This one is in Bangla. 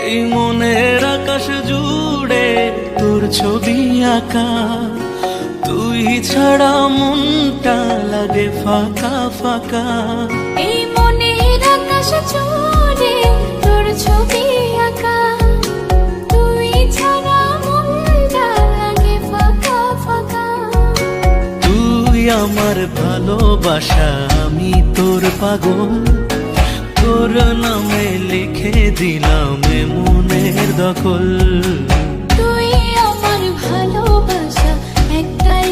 এই মনের আকাশ জুড়ে তোর ছবি আঁকা, তুই ছাড়া মনটা লাগে ফাঁকা ফাঁকা। এই মনের আকাশ জুড়ে তোর ছবি আঁকা, তুই ছাড়া মনটা লাগে ফাঁকা ফাঁকা। তুই আমার ভালোবাসা, আমি তোর পাগল, তোর নামে লিখে দিলাম এ মনের দখল। তুই আমার ভালোবাসা, একটাই